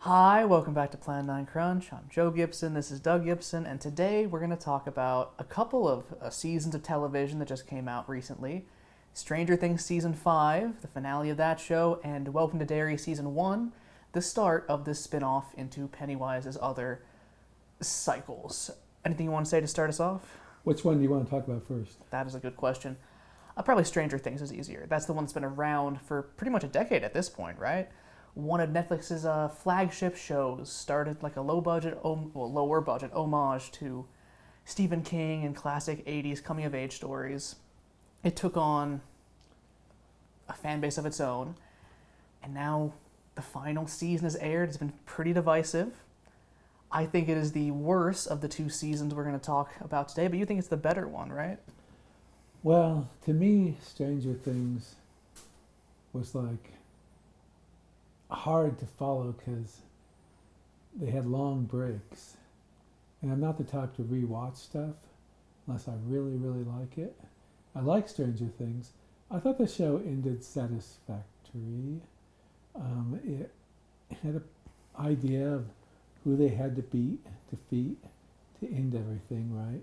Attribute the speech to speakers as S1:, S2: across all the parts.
S1: Hi, welcome back to Plan 9 Crunch. I'm Joe Gibson, this is Doug Gibson, and today we're going to talk about a couple of seasons of television that just came out recently. Stranger Things Season 5, the finale of that show, and Welcome to Derry Season 1, the start of this spin off into Pennywise's other cycles. Anything you want to say to start us off?
S2: Which one do you want to talk about first?
S1: That is a good question. Probably Stranger Things is easier. That's the one that's been around for pretty much a decade at this point, right? One of Netflix's flagship shows, started like a lower budget homage to Stephen King and classic 80s coming of age stories. It took on a fan base of its own, and now the final season has aired. It's been pretty divisive. I think it is the worst of the two seasons we're going to talk about today, but you think it's the better one, right?
S2: Well, to me, Stranger Things was like hard to follow because they had long breaks. And I'm not the type to rewatch stuff unless I really, really like it. I like Stranger Things. I thought the show ended satisfactory. It had an idea of who they had to defeat to end everything, right?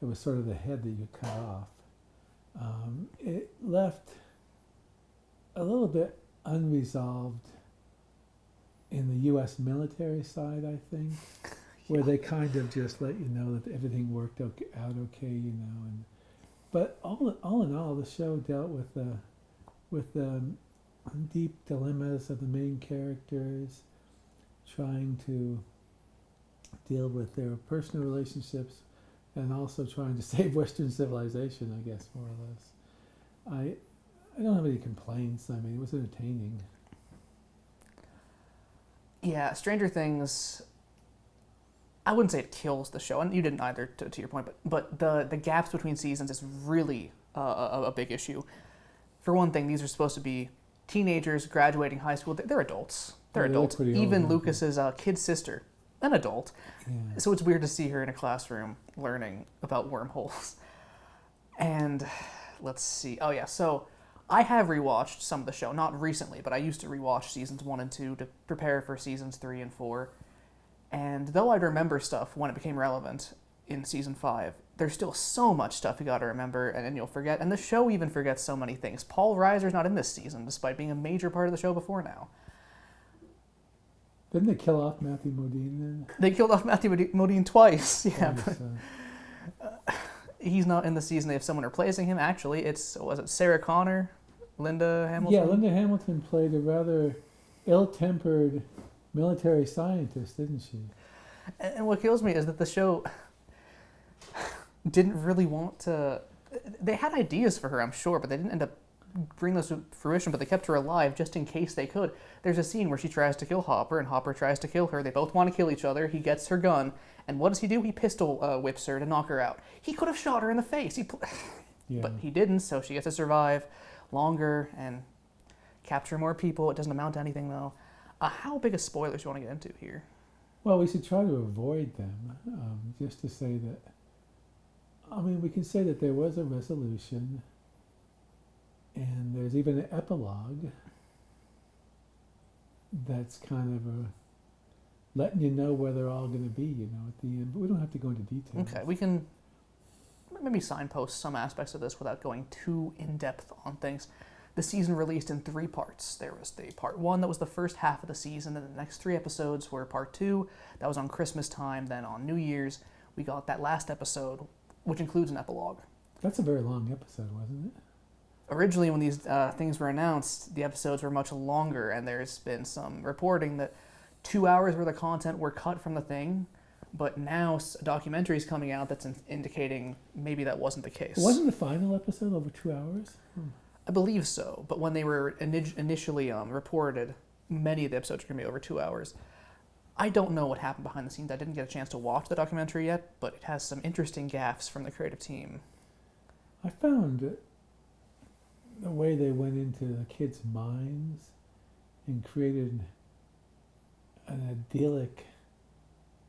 S2: It was sort of the head that you cut off. It left a little bit unresolved in the U.S. military side, I think, where they kind of just let you know that everything worked out okay, you know. But all in all, the show dealt with the deep dilemmas of the main characters, trying to deal with their personal relationships, and also trying to save Western civilization, I guess, more or less. I don't have any complaints. I mean, it was entertaining.
S1: Yeah, Stranger Things, I wouldn't say it kills the show, and you didn't either, to your point, but the gaps between seasons is really a big issue. For one thing, these are supposed to be teenagers graduating high school. They're adults. They're adults. Even Lucas's kid sister, an adult.
S2: Yeah.
S1: So it's weird to see her in a classroom learning about wormholes. And let's see. Oh, yeah. So I have rewatched some of the show. Not recently, but I used to rewatch seasons 1 and 2 to prepare for seasons 3 and 4. And though I'd remember stuff when it became relevant in season 5, there's still so much stuff you gotta remember, and then you'll forget. And the show even forgets so many things. Paul Reiser's not in this season, despite being a major part of the show before now.
S2: Didn't they kill off Matthew Modine then?
S1: They killed off Matthew Modine twice. Yeah,
S2: Twice,
S1: but he's not in the season. They have someone replacing him. Actually, was it Sarah Connor, Linda Hamilton?
S2: Yeah, Linda Hamilton played a rather ill-tempered military scientist, didn't she?
S1: And what kills me is that the show didn't really want to. They had ideas for her, I'm sure, but they didn't end up bringing those to fruition. But they kept her alive just in case they could. There's a scene where she tries to kill Hopper, and Hopper tries to kill her. They both want to kill each other. He gets her gun, and what does he do? He pistol whips her to knock her out. He could have shot her in the face.
S2: Yeah.
S1: But he didn't, so she gets to survive longer and capture more people. It doesn't amount to anything, though. How big a spoilers do you want to get into here?
S2: Well, we should try to avoid them, just to say that, I mean, we can say that there was a resolution, and there's even an epilogue that's kind of letting you know where they're all going to be, you know, at the end. But we don't have to go into detail.
S1: Okay, we can maybe signpost some aspects of this without going too in-depth on things. The season released in 3 parts. There was the part 1 that was the first half of the season, and the next 3 episodes were part 2. That was on Christmas time. Then on New Year's, we got that last episode, which includes an epilogue.
S2: That's a very long episode, wasn't it?
S1: Originally, when these things were announced, the episodes were much longer, and there's been some reporting that 2 hours worth of content were cut from the thing, but now a documentary is coming out that's indicating maybe that wasn't the case.
S2: Wasn't the final episode over 2 hours?
S1: I believe so, but when they were initially reported, many of the episodes are going to be over 2 hours. I don't know what happened behind the scenes. I didn't get a chance to watch the documentary yet, but it has some interesting gaffes from the creative team.
S2: I found the way they went into the kids' minds and created an idyllic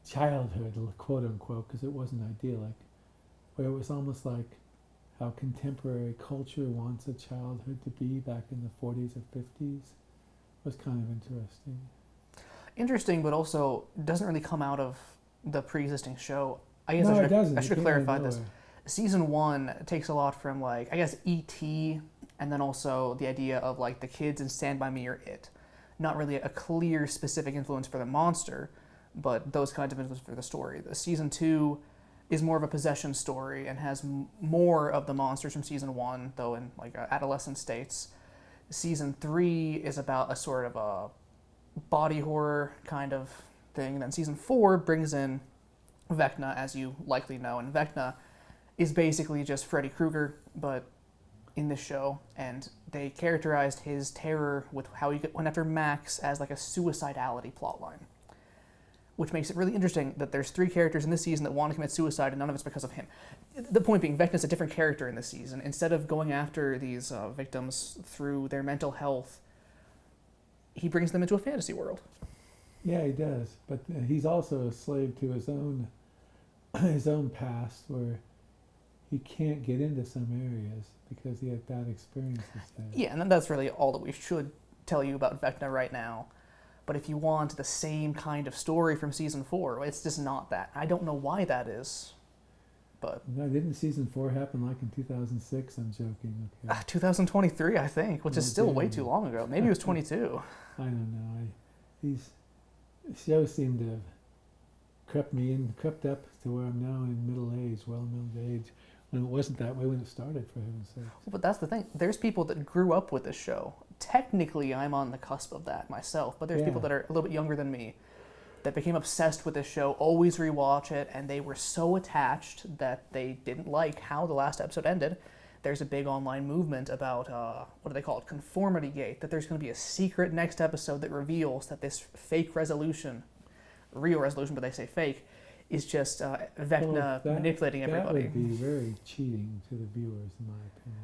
S2: childhood, quote unquote, because it wasn't idyllic, where it was almost like how contemporary culture wants a childhood to be back in the 40s or 50s was kind of interesting.
S1: Interesting, but also doesn't really come out of the pre-existing show. I guess
S2: No, it doesn't.
S1: I
S2: It
S1: should have
S2: came out of
S1: clarified this.
S2: nowhere.
S1: Season 1 takes a lot from, like, I guess E.T., and then also the idea of, like, the kids in Stand By Me or It. Not really a clear, specific influence for the monster, but those kinds of influence for the story. The Season 2 is more of a possession story and has more of the monsters from Season 1, though in, like, adolescent states. Season 3 is about a sort of a body horror kind of thing. And then Season 4 brings in Vecna, as you likely know, and Vecna is basically just Freddy Krueger, but in this show, and they characterized his terror with how he went after Max as like a suicidality plotline, which makes it really interesting that there's 3 characters in this season that want to commit suicide, and none of it's because of him. The point being, Vecna's a different character in this season. Instead of going after these victims through their mental health, he brings them into a fantasy world.
S2: Yeah, he does. But he's also a slave to his own past, where he can't get into some areas because he had bad experiences there.
S1: Yeah, and that's really all that we should tell you about Vecna right now. But if you want the same kind of story from Season 4, it's just not that. I don't know why that is, but...
S2: No, didn't Season 4 happen like in 2006? I'm joking. Okay.
S1: 2023, I think, which is still way too long ago. Maybe it was 22.
S2: I don't know. These shows seem to have crept up to where I'm now in middle age, when it wasn't that way when it started, for heaven's sake.
S1: But that's the thing. There's people that grew up with this show. Technically, I'm on the cusp of that myself, but there's people that are a little bit younger than me that became obsessed with this show, always rewatch it, and they were so attached that they didn't like how the last episode ended. There's a big online movement about, what do they call it, Conformity Gate, that there's going to be a secret next episode that reveals that this fake resolution, real resolution, but they say fake, is just Vecna manipulating everybody.
S2: That would be very cheating to the viewers, in my opinion.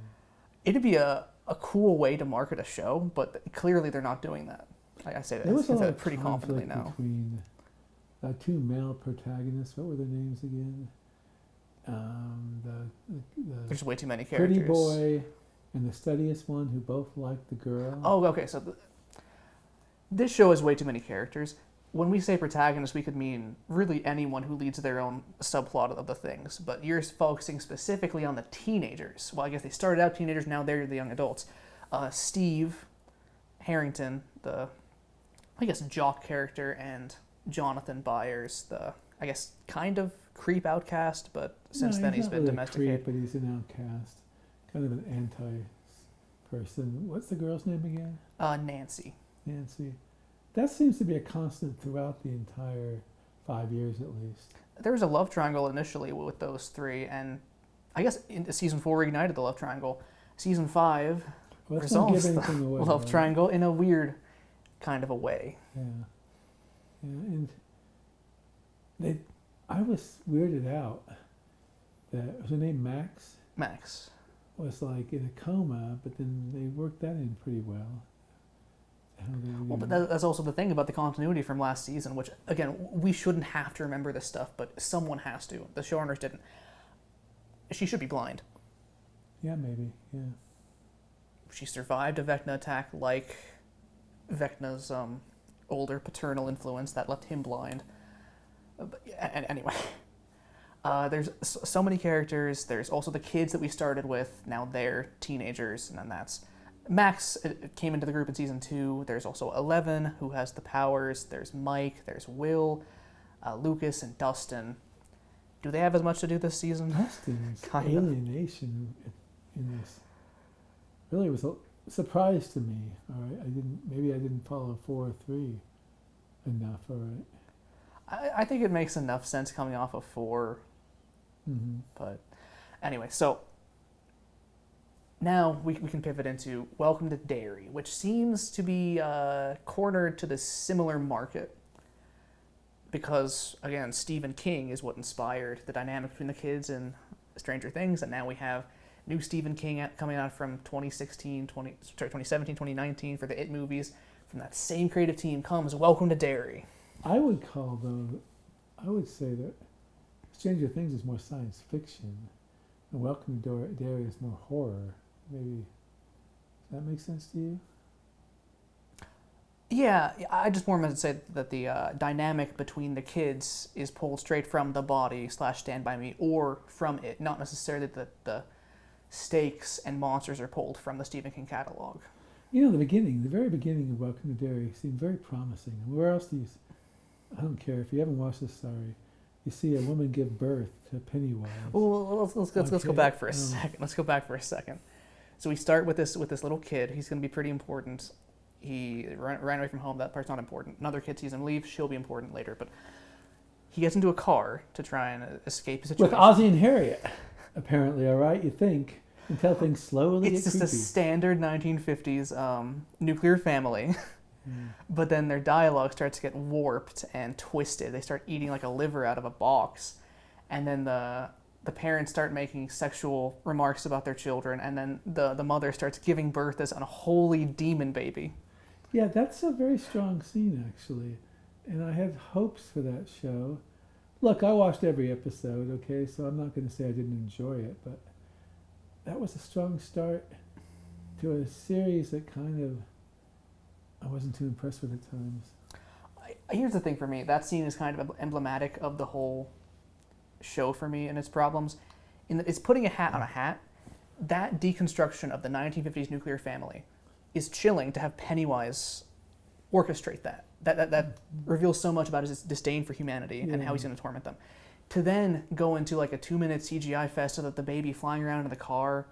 S1: It'd be a cool way to market a show, but clearly they're not doing that. I say
S2: There was a lot
S1: that
S2: of
S1: pretty confidently
S2: conflict
S1: now.
S2: between 2 male protagonists. What were their names again?
S1: There's way too many characters.
S2: Pretty boy and the steadiest one, who both liked the girl.
S1: Oh, okay. So this show has way too many characters. When we say protagonist, we could mean really anyone who leads their own subplot of the things. But you're focusing specifically on the teenagers. Well, I guess they started out teenagers, now they're the young adults. Steve Harrington, the, I guess, jock character, and Jonathan Byers, the, I guess, kind of creep outcast, but since then he's been domesticated.
S2: Creep, but he's an outcast. Kind of an anti-person. What's the girl's name again?
S1: Nancy.
S2: Nancy. That seems to be a constant throughout the entire 5 years at least.
S1: There was a love triangle initially with those 3, and I guess in Season 4 reignited the love triangle. Season 5 resolves the
S2: away,
S1: love
S2: right?
S1: triangle in a weird kind of a way.
S2: Yeah. And I was weirded out that, was her name Max?
S1: Max.
S2: Was like in a coma, but then they worked that in pretty well.
S1: Well, but that's also the thing about the continuity from last season, which, again, we shouldn't have to remember this stuff, but someone has to. The showrunners didn't. She should be blind.
S2: Yeah, maybe, yeah.
S1: She survived a Vecna attack like Vecna's older paternal influence that left him blind. Anyway, there's so many characters. There's also the kids that we started with. Now they're teenagers, and then that's... Max came into the group in Season 2. There's also Eleven, who has the powers. There's Mike. There's Will, Lucas, and Dustin. Do they have as much to do this season?
S2: Dustin's alienation in this really was a surprise to me. All right, I didn't follow 4 or 3 enough. All right.
S1: I think it makes enough sense coming off of 4.
S2: Mm-hmm.
S1: But anyway, so now we can pivot into Welcome to Derry, which seems to be cornered to the similar market because, again, Stephen King is what inspired the dynamic between the kids in Stranger Things, and now we have new Stephen King coming out from 2017, 2019 for the It movies. From that same creative team comes Welcome to Derry.
S2: I would say that Stranger Things is more science fiction, and Welcome to Derry is more horror. Maybe, does that make sense to you?
S1: Yeah, I just more meant to say that the dynamic between the kids is pulled straight from the body / Stand By Me, or from it, not necessarily that the stakes and monsters are pulled from the Stephen King catalog.
S2: You know, the very beginning of Welcome to Derry seemed very promising. Where else do you? I don't care if you haven't watched this. Sorry, you see a woman give birth to Pennywise.
S1: Well, let's go back for a second. Let's go back for a second. So we start with this little kid. He's going to be pretty important. He ran away from home. That part's not important. Another kid sees him leave. She'll be important later. But he gets into a car to try and escape the situation.
S2: With Ozzie and Harriet, apparently. All right, you think until things slowly
S1: It's
S2: get
S1: just
S2: creepy.
S1: a standard 1950s nuclear family. But then their dialogue starts to get warped and twisted. They start eating like a liver out of a box. And then the parents start making sexual remarks about their children. And then the mother starts giving birth as an unholy demon baby.
S2: Yeah, that's a very strong scene, actually. And I had hopes for that show. Look, I watched every episode, okay, so I'm not going to say I didn't enjoy it, but that was a strong start to a series that kind of I wasn't too impressed with at times.
S1: Here's the thing for me. That scene is kind of emblematic of the whole show for me and its problems. In that it's putting a hat on a hat. That deconstruction of the 1950s nuclear family is chilling to have Pennywise orchestrate that. That reveals so much about his disdain for humanity and how he's going to torment them. To then go into like a 2-minute CGI fest so that the baby flying around in the car,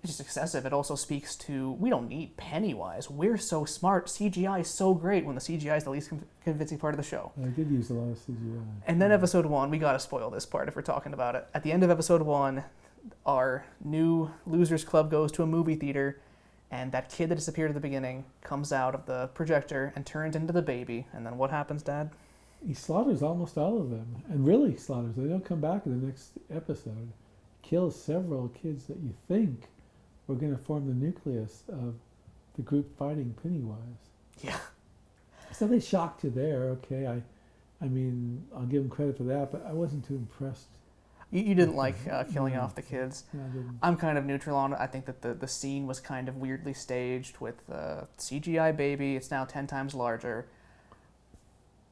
S1: it's just excessive. It also speaks to, we don't need Pennywise. We're so smart. CGI is so great, when the CGI is the least convincing part of the show.
S2: I did use a lot of CGI.
S1: And then episode 1, we got to spoil this part if we're talking about it. At the end of episode 1, our new Losers Club goes to a movie theater, and that kid that disappeared at the beginning comes out of the projector and turns into the baby. And then what happens, Dad?
S2: He slaughters almost all of them, and really slaughters. They don't come back in the next episode. Kills several kids that you think were going to form the nucleus of the group fighting Pennywise.
S1: Yeah.
S2: So they shocked you there, okay. I mean, I'll give them credit for that, but I wasn't too impressed.
S1: You didn't like killing off the kids.
S2: No, I didn't.
S1: I'm kind of neutral on it. I think that the scene was kind of weirdly staged with CGI baby. It's now 10 times larger.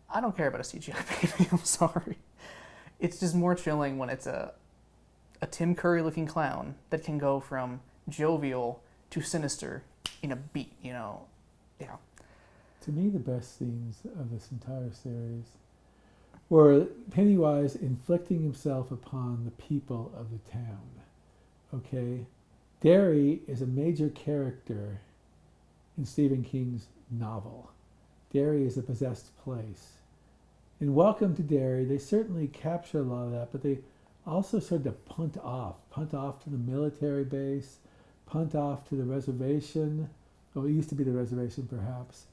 S1: I don't care about a CGI baby. I'm sorry. It's just more chilling when it's a Tim Curry-looking clown that can go from jovial to sinister in a beat, you know. Yeah.
S2: To me, the best scenes of this entire series were Pennywise inflicting himself upon the people of the town. Okay? Derry is a major character in Stephen King's novel. Derry is a possessed place. In Welcome to Derry, they certainly capture a lot of that, but they also sort of punt off to the military base, punt off to the reservation, or it used to be the reservation perhaps,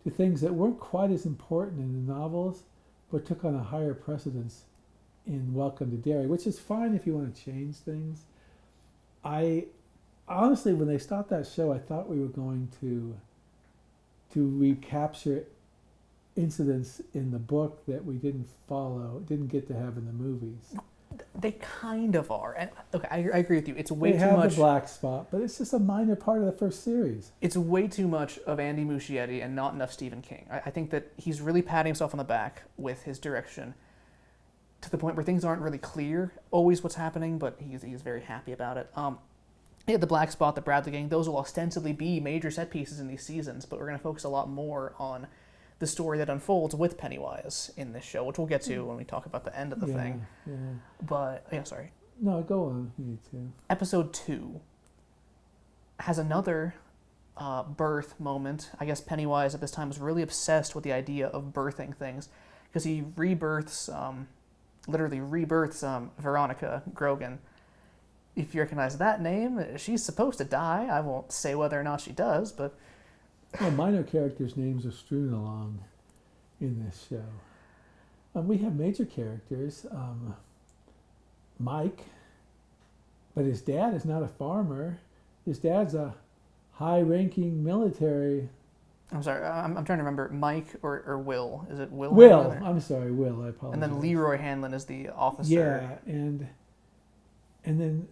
S2: to things that weren't quite as important in the novels, but took on a higher precedence in Welcome to Derry, which is fine if you want to change things. I honestly, when they stopped that show, I thought we were going to recapture incidents in the book that we didn't get to have in the movies.
S1: They kind of are. And okay, I agree with you. It's way
S2: They
S1: too
S2: have
S1: much.
S2: the black spot, but it's just a minor part of the first series.
S1: It's way too much of Andy Muschietti and not enough Stephen King. I think that he's really patting himself on the back with his direction to the point where things aren't really clear always what's happening, but he's very happy about it. Yeah, the black spot, the Bradley gang, those will ostensibly be major set pieces in these seasons, but we're going to focus a lot more on the story that unfolds with Pennywise in this show, which we'll get to when we talk about the end of the thing.
S2: Yeah.
S1: But, yeah, sorry.
S2: No, go on. You need to.
S1: Episode 2 has another birth moment. I guess Pennywise at this time was really obsessed with the idea of birthing things, because he literally rebirths Veronica Grogan. If you recognize that name, she's supposed to die. I won't say whether or not she does, but...
S2: Well, minor characters' names are strewn along in this show. We have major characters. Mike, but his dad is not a farmer. His dad's a high-ranking military...
S1: I'm sorry, I'm trying to remember, Mike or Will. Is it Will?
S2: Will.
S1: Hanlon,
S2: I'm sorry, Will. I apologize.
S1: and then Leroy Hanlon is the officer.
S2: Yeah, and then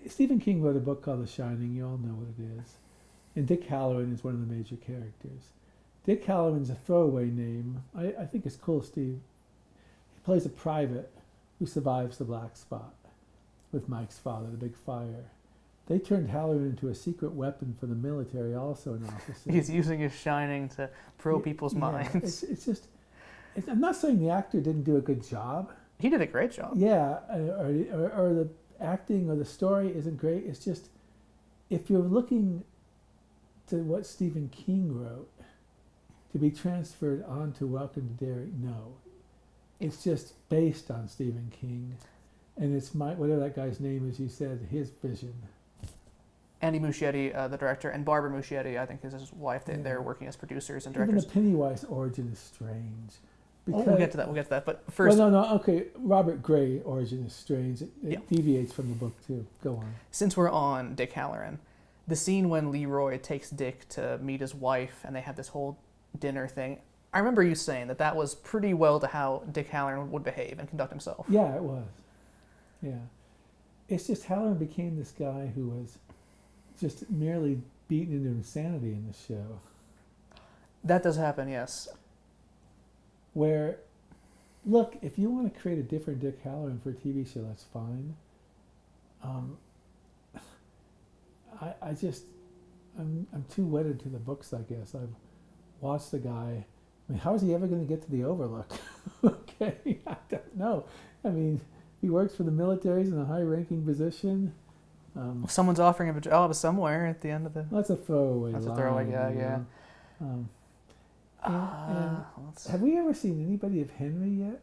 S2: Stephen King wrote a book called The Shining. You all know what it is. and Dick Halloran is one of the major characters. Dick Halloran's a throwaway name. I think it's cool, Steve. He plays a private who survives the black spot with Mike's father, the big fire. They turned Halloran into a secret weapon for the military, also an officer.
S1: He's using his shining to probe people's minds.
S2: It's just, I'm not saying the actor didn't do a good job.
S1: He did a great job.
S2: Yeah, or the acting or the story isn't great. It's just, if you're looking to what Stephen King wrote to be transferred onto Welcome to Derry, no. It's just based on Stephen King, and it's whatever that guy's name is, you said, his vision.
S1: Andy Muschietti, the director, and Barbara Muschietti, I think, is his wife. They're working as producers and directors.
S2: Even the Pennywise origin is strange.
S1: We'll get to that. But first...
S2: Well, no, okay. Robert Gray origin is strange. It deviates from the book, too. Go on.
S1: Since we're on Dick Halloran, the scene when Leroy takes Dick to meet his wife and they have this whole dinner thing, I remember you saying that was pretty well to how Dick Halloran would behave and conduct himself.
S2: Yeah, it was. Yeah. It's just Halloran became this guy who was just merely beaten into insanity in the show.
S1: That does happen, yes.
S2: Where, look, if you want to create a different Dick Halloran for a TV show, that's fine. I'm too wedded to the books, I guess. I've watched the guy. I mean, how is he ever going to get to the Overlook? Okay, I don't know. I mean, he works for the military, he's in a high-ranking position.
S1: Someone's offering him a job somewhere at the end of the...
S2: That's a throwaway line.
S1: That's a throwaway, yeah.
S2: And have we ever seen anybody of Henry yet?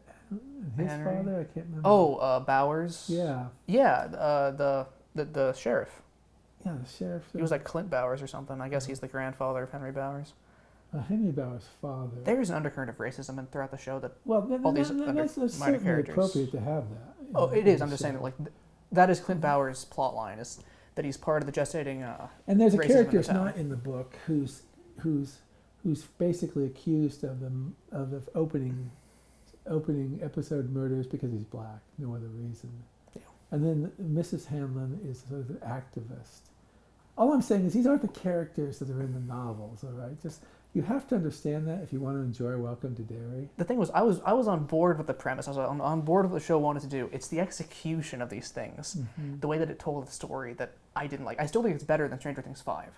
S2: His
S1: Henry?
S2: father? I can't remember.
S1: Oh, Bowers?
S2: Yeah.
S1: Yeah, the sheriff.
S2: Yeah, the sheriff.
S1: He was like Clint Bowers or something. I guess he's the grandfather of Henry Bowers.
S2: Henry Bowers' father.
S1: There's an undercurrent of racism throughout the show that
S2: that's
S1: minor
S2: certainly
S1: characters.
S2: Appropriate to have that.
S1: Oh, it is. I'm just saying that that is Clint Bowers' plot line, is that he's part of the gestating
S2: and there's a
S1: racism
S2: character
S1: in
S2: that's
S1: the town.
S2: not in the book who's basically accused of the opening episode murders because he's black, no other reason.
S1: Yeah.
S2: And then Mrs. Hanlon is sort of an activist. All I'm saying is these aren't the characters that are in the novels, all right? Just you have to understand that if you want to enjoy Welcome to Derry.
S1: The thing was, I was on board with the premise. I was on board with what the show wanted to do. It's the execution of these things, the way that it told the story that I didn't like. I still think it's better than Stranger Things 5.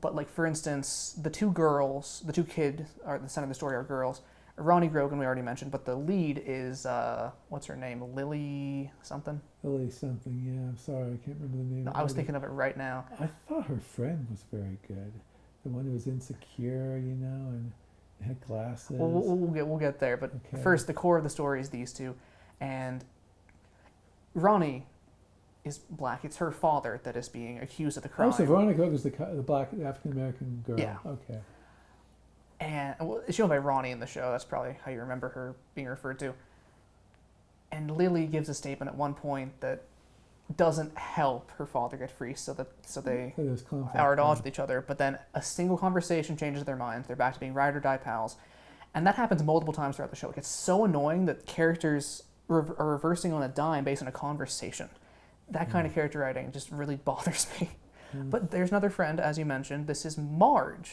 S1: But, like, for instance, the two kids are the center of the story are girls. Ronnie Grogan, we already mentioned, but the lead is, what's her name? Lily something?
S2: Lily something, yeah. I'm sorry, I can't remember the name.
S1: No, I was thinking of it right now.
S2: I thought her friend was very good. The one who was insecure, and had glasses.
S1: We'll get there, but First, the core of the story is these two. And Ronnie is black. It's her father that is being accused of the crime.
S2: Oh, so Veronica Hook is the black African-American girl.
S1: Yeah.
S2: Okay.
S1: And she's known by Ronnie in the show. That's probably how you remember her being referred to. And Lily gives a statement at one point that doesn't help her father get free, so they are at odds with each other. But then a single conversation changes their minds. They're back to being ride or die pals. And that happens multiple times throughout the show. It gets so annoying that characters are reversing on a dime based on a conversation. That kind of character writing just really bothers me. But there's another friend, as you mentioned. This is Marge,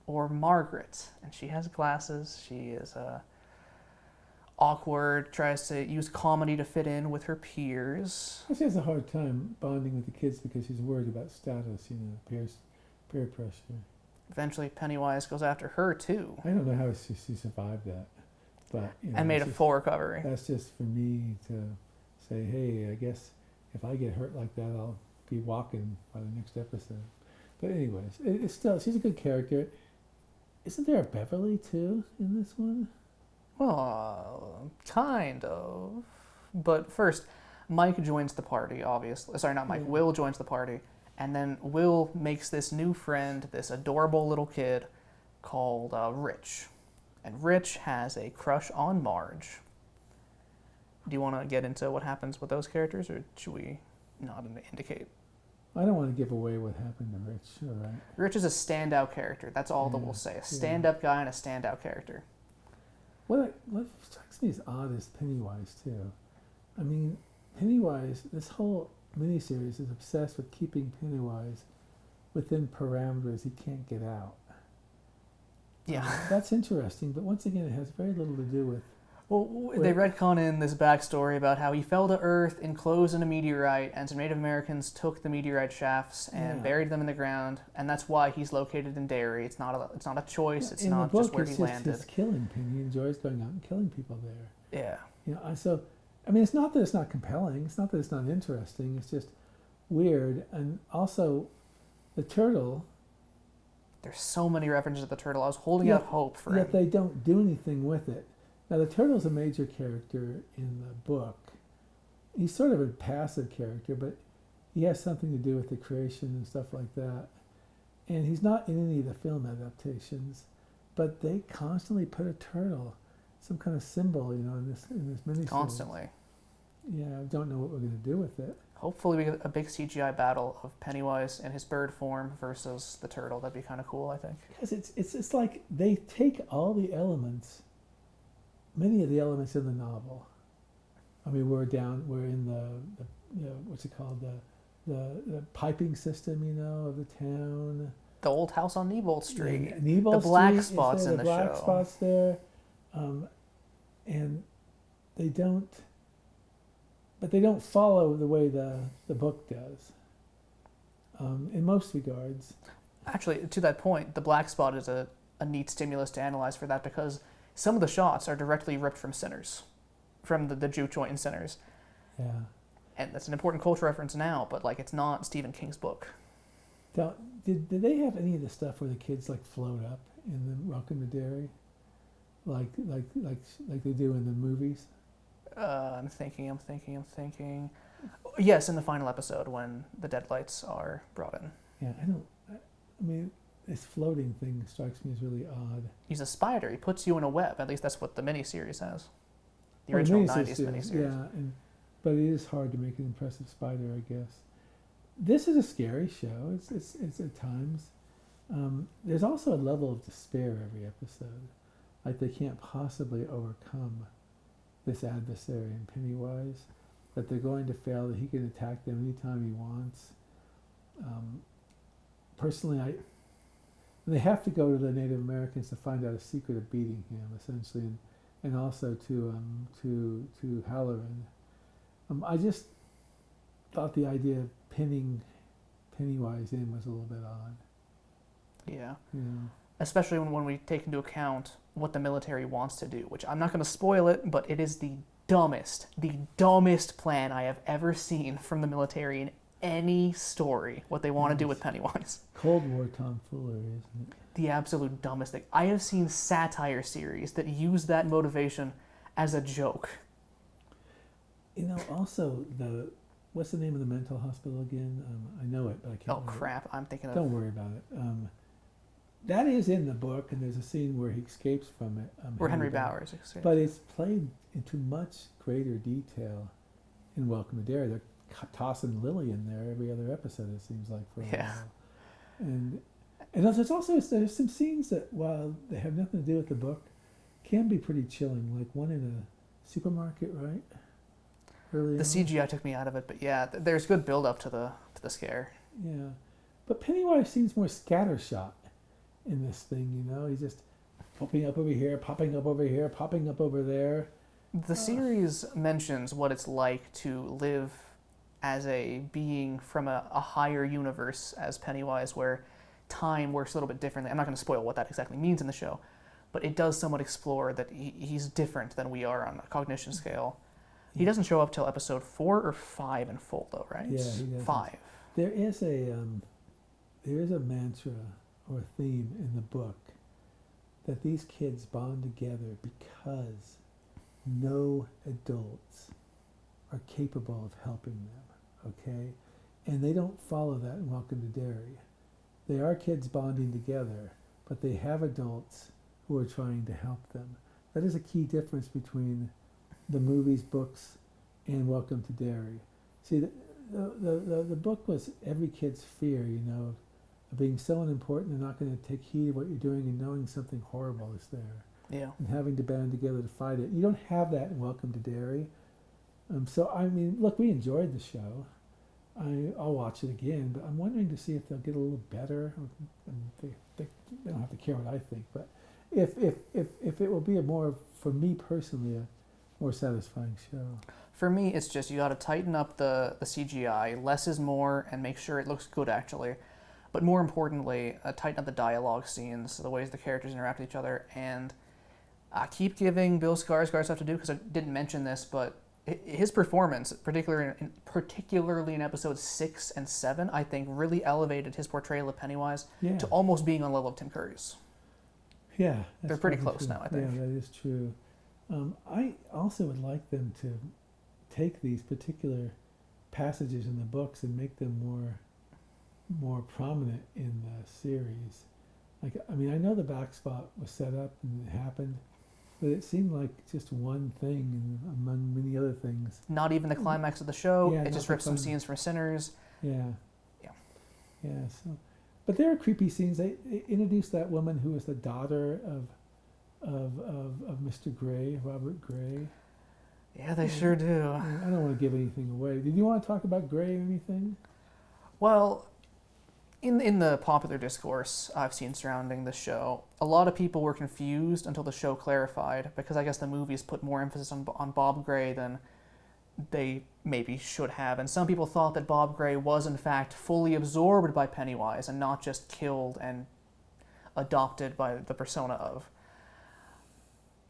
S1: or Margaret, and she has glasses. She is awkward, tries to use comedy to fit in with her peers.
S2: She has a hard time bonding with the kids because she's worried about status, peer pressure.
S1: Eventually, Pennywise goes after her, too.
S2: I don't know how she survived that. But
S1: and made a full recovery.
S2: That's just for me to say, hey, I guess if I get hurt like that, I'll be walking by the next episode. But anyways, it's still, she's a good character. Isn't there a Beverly, too, in this one?
S1: Well, kind of. But first, Mike joins the party, obviously. Sorry, not Mike. Yeah. Will joins the party. And then Will makes this new friend, this adorable little kid called Rich. And Rich has a crush on Marge. Do you want to get into what happens with those characters, or should we not indicate?
S2: I don't want to give away what happened to Rich, all right?
S1: Rich is a standout character. That's all that we'll say. A stand-up guy and a standout character.
S2: What strikes me as odd is Pennywise, too. I mean, Pennywise, this whole miniseries is obsessed with keeping Pennywise within parameters he can't get out.
S1: Yeah.
S2: That's interesting, but once again, it has very little to do with.
S1: Well, they retcon in this backstory about how he fell to Earth enclosed in a meteorite, and some Native Americans took the meteorite shafts and buried them in the ground, and that's why he's located in Derry. It's not a choice. It's not just where he landed.
S2: He's killing people. He enjoys going out and killing people there.
S1: Yeah.
S2: You know, so I mean, it's not that it's not compelling. It's not that it's not interesting. It's just weird, and also the turtle.
S1: There's so many references to the turtle. I was holding out hope for
S2: yet
S1: him.
S2: They don't do anything with it. Now, the turtle's a major character in the book. He's sort of a passive character, but he has something to do with the creation and stuff like that. And he's not in any of the film adaptations, but they constantly put a turtle, some kind of symbol, in this miniseries.
S1: Constantly.
S2: Yeah, I don't know what we're going to do with it.
S1: Hopefully we get a big CGI battle of Pennywise in his bird form versus the turtle. That'd be kind of cool, I think.
S2: Because it's like they take all the elements, many of the elements in the novel. I mean, we're in the what's it called, the piping system, of the town.
S1: The old house on Nebold Street.
S2: Yeah, Nebold
S1: the black
S2: Street
S1: spots in the show.
S2: The black spots there, and they don't. But they don't follow the way the book does. In most regards.
S1: Actually, to that point, the black spot is a neat stimulus to analyze for that, because some of the shots are directly ripped from Sinners, from the juke joint in Sinners.
S2: Yeah.
S1: And that's an important cultural reference now, but it's not Stephen King's book.
S2: Now, did they have any of the stuff where the kids float up in the Welcome to Derry, like they do in the movies?
S1: I'm thinking. Yes, in the final episode when the deadlights are brought in.
S2: Yeah, I mean, this floating thing strikes me as really odd.
S1: He's a spider. He puts you in a web. At least that's what the miniseries has. The original 90s miniseries.
S2: Yeah, but it is hard to make an impressive spider, I guess. This is a scary show. It's at times. There's also a level of despair every episode. Like they can't possibly overcome this adversary in Pennywise, that they're going to fail, that he can attack them anytime he wants. Personally, they have to go to the Native Americans to find out a secret of beating him, essentially, and also to Halloran. I just thought the idea of pinning Pennywise in was a little bit odd.
S1: Yeah.
S2: Yeah.
S1: Especially when we take into account what the military wants to do, which I'm not going to spoil it, but it is the dumbest plan I have ever seen from the military in any story, what they want to do with Pennywise.
S2: Cold War tomfoolery, isn't it?
S1: The absolute dumbest thing. I have seen satire series that use that motivation as a joke.
S2: Also, what's the name of the mental hospital again? I know it, but I can't remember.
S1: Crap, I'm thinking of...
S2: Don't worry about it. That is in the book, and there's a scene where he escapes from it.
S1: Where Henry Bowers escapes.
S2: But it's played into much greater detail in Welcome to Derry. They're tossing Lily in there every other episode, it seems like, for a while. And there's some scenes that, while they have nothing to do with the book, can be pretty chilling. Like one in a supermarket, right? Early
S1: the CGI took me out of it, but yeah, there's good build up to the scare.
S2: Yeah, but Pennywise seems more scattershot in this thing. He's just popping up over here, popping up over here, popping up over there.
S1: The series mentions what it's like to live as a being from a higher universe as Pennywise, where time works a little bit differently. I'm not going to spoil what that exactly means in the show, but it does somewhat explore that he's different than we are on a cognition scale. Yeah. He doesn't show up till episode 4 or 5 in full, though, right?
S2: Yeah, he does.
S1: 5.
S2: There is a mantra or theme in the book that these kids bond together because no adults are capable of helping them, okay? And they don't follow that in Welcome to Derry. They are kids bonding together, but they have adults who are trying to help them. That is a key difference between the movies, books, and Welcome to Derry. See, the book was every kid's fear, of being so unimportant and not going to take heed of what you're doing and knowing something horrible is there.
S1: Yeah.
S2: And having to band together to fight it. You don't have that in Welcome to Derry. So, I mean, look, we enjoyed the show. I'll watch it again, but I'm wondering to see if they'll get a little better. And they don't have to care what I think, but if it will be for me personally, a more satisfying show.
S1: For me, it's just you got to tighten up the CGI. Less is more, and make sure it looks good, actually. But more importantly, tighten up the dialogue scenes, the ways the characters interact with each other, and keep giving Bill Skarsgård stuff to do, because I didn't mention this, but his performance, particularly in episodes 6 and 7, I think really elevated his portrayal of Pennywise to almost being on the level of Tim Curry's.
S2: Yeah.
S1: They're pretty close now, I think.
S2: Yeah, that is true. I also would like them to take these particular passages in the books and make them more prominent in the series. Like, I mean, I know the back spot was set up and it happened, but it seemed like just one thing among many other things.
S1: Not even the climax of the show.
S2: Yeah,
S1: it just ripped some scenes from Sinners.
S2: Yeah.
S1: Yeah.
S2: Yeah. So, but there are creepy scenes. They introduced that woman who was the daughter of Mr. Gray, Robert Gray.
S1: Yeah, they sure do.
S2: I don't want to give anything away. Did you want to talk about Gray or anything?
S1: Well, in the popular discourse I've seen surrounding the show, a lot of people were confused until the show clarified, because I guess the movies put more emphasis on Bob Gray than they maybe should have. And some people thought that Bob Gray was in fact fully absorbed by Pennywise and not just killed and adopted by the persona of.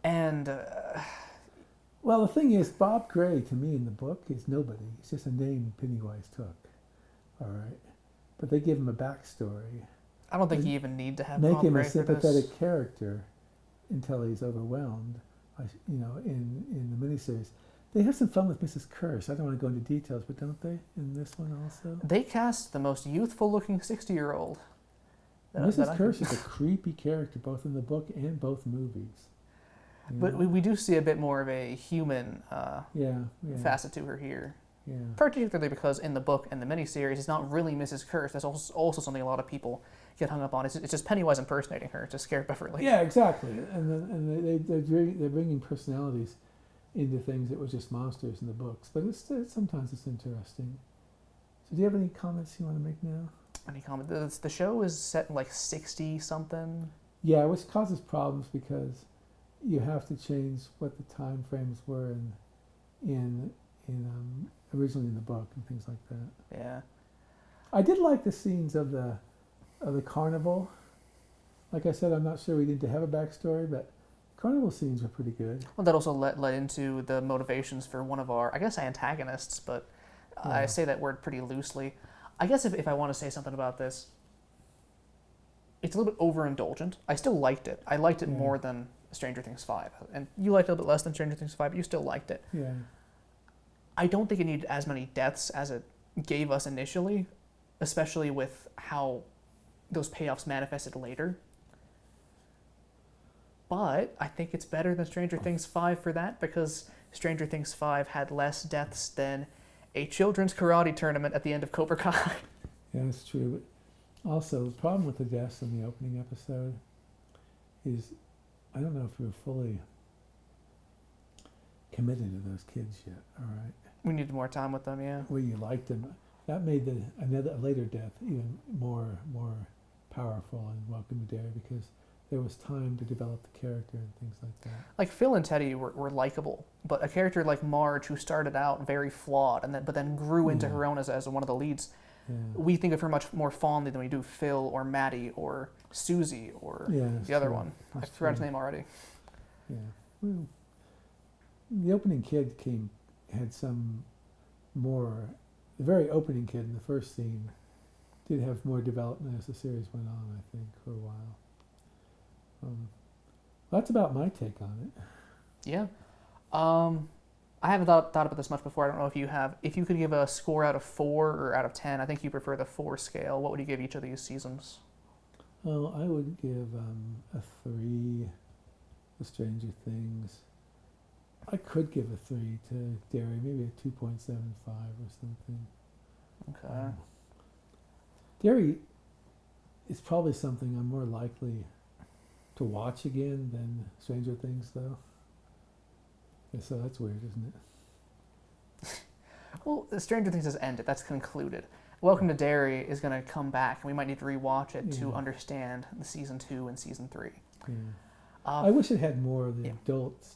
S1: And
S2: well, the thing is, Bob Gray to me in the book is nobody. He's just a name Pennywise took. All right, but they give him a backstory.
S1: I don't think you even need to have
S2: make
S1: Bob
S2: him
S1: Gray
S2: a
S1: for this.
S2: sympathetic character until he's overwhelmed. In the miniseries, they have some fun with Mrs. Curse. I don't want to go into details, but don't they in this one also?
S1: They cast the most youthful-looking 60-year-old.
S2: Mrs. Curse is a creepy character, both in the book and both movies.
S1: But we do see a bit more of a human facet to her here.
S2: Yeah.
S1: Particularly because in the book and the miniseries, it's not really Mrs. Curse. That's also something a lot of people get hung up on. It's just Pennywise impersonating her to scare Beverly.
S2: Yeah, exactly. And they're bringing personalities into things that were just monsters in the books. But sometimes it's interesting. So do you have any comments you want to make now?
S1: Any comment? The show is set in like 60-something.
S2: Yeah, which causes problems because you have to change what the time frames were in originally in the book and things like that.
S1: Yeah.
S2: I did like the scenes of the carnival. Like I said, I'm not sure we need to have a backstory, but carnival scenes were pretty good.
S1: Well, that also led into the motivations for one of our, I guess, antagonists, but I say that word pretty loosely. I guess if I want to say something about this, it's a little bit overindulgent. I still liked it. I liked it more than Stranger Things 5. And you liked it a little bit less than Stranger Things 5, but you still liked it.
S2: Yeah.
S1: I don't think it needed as many deaths as it gave us initially, especially with how those payoffs manifested later. But I think it's better than Stranger Things 5 for that, because Stranger Things 5 had less deaths than a children's karate tournament at the end of Cobra Kai.
S2: Yeah, that's true. But also, the problem with the deaths in the opening episode is I don't know if we were fully committed to those kids yet. All right.
S1: We needed more time with them, yeah.
S2: Where you liked them. That made a later death even more powerful in Welcome to Derry, because there was time to develop the character and things like that.
S1: Like Phil and Teddy were likable, but a character like Marge, who started out very flawed but then grew into her own as one of the leads, we think of her much more fondly than we do Phil or Maddie or Susie or the other one. I forgot his name already.
S2: Yeah. Well, the opening kid had some more. The very opening kid in the first scene did have more development as the series went on, I think, for a while. That's about my take on it.
S1: Yeah. I haven't thought about this much before. I don't know if you have. If you could give a score out of 4 or out of 10, I think you prefer the 4 scale. What would you give each of these seasons?
S2: Well, I would give a 3 to Stranger Things. I could give a 3 to Derry, maybe a 2.75 or something.
S1: Okay.
S2: Derry is probably something I'm more likely to watch again than Stranger Things, though. So that's weird, isn't it?
S1: Well, Stranger Things has ended. That's concluded. Welcome to Derry is going to come back, and we might need to rewatch it to understand the season 2 and season 3.
S2: Yeah. I wish it had more of the
S1: yeah.
S2: adults,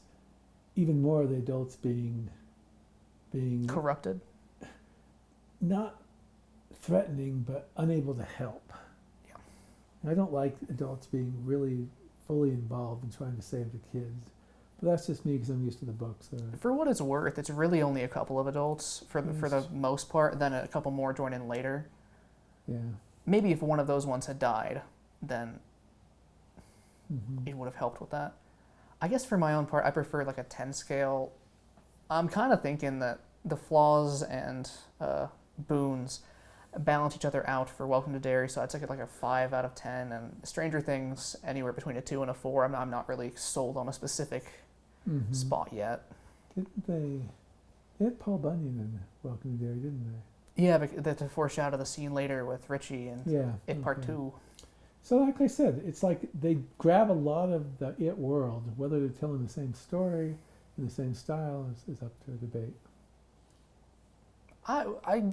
S2: even more of the adults being
S1: corrupted,
S2: not threatening but unable to help.
S1: Yeah.
S2: I don't like adults being really fully involved in trying to save the kids. But that's just me because I'm used to the books. So.
S1: For what it's worth, it's really only a couple of adults for the most part, then a couple more join in later.
S2: Yeah.
S1: Maybe if one of those ones had died, then it would have helped with that. I guess for my own part, I prefer like a 10 scale. I'm kind of thinking that the flaws and boons balance each other out for Welcome to Derry, so I'd take it like a 5 out of 10, and Stranger Things anywhere between a 2 and a 4. I'm not really sold on a specific spot yet.
S2: Didn't they had Paul Bunyan in Welcome to Derry, didn't they?
S1: Yeah, but to foreshadow the scene later with Richie and It Part 2.
S2: So like I said, it's like they grab a lot of the It world. Whether they're telling the same story in the same style is up to debate.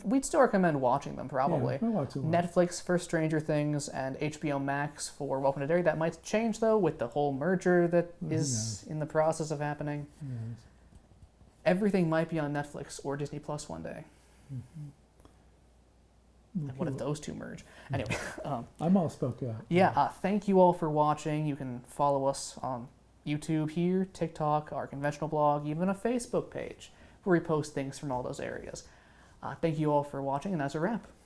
S1: We'd still recommend watching them, probably.
S2: Yeah, watch them.
S1: Netflix for Stranger Things and HBO Max for Welcome to Derry. That might change, though, with the whole merger that is in the process of happening.
S2: Yes.
S1: Everything might be on Netflix or Disney Plus one day. And what if those two merge? Anyway.
S2: I'm all spoke out.
S1: Yeah, thank you all for watching. You can follow us on YouTube here, TikTok, our conventional blog, even a Facebook page where we post things from all those areas. Thank you all for watching, and that's a wrap.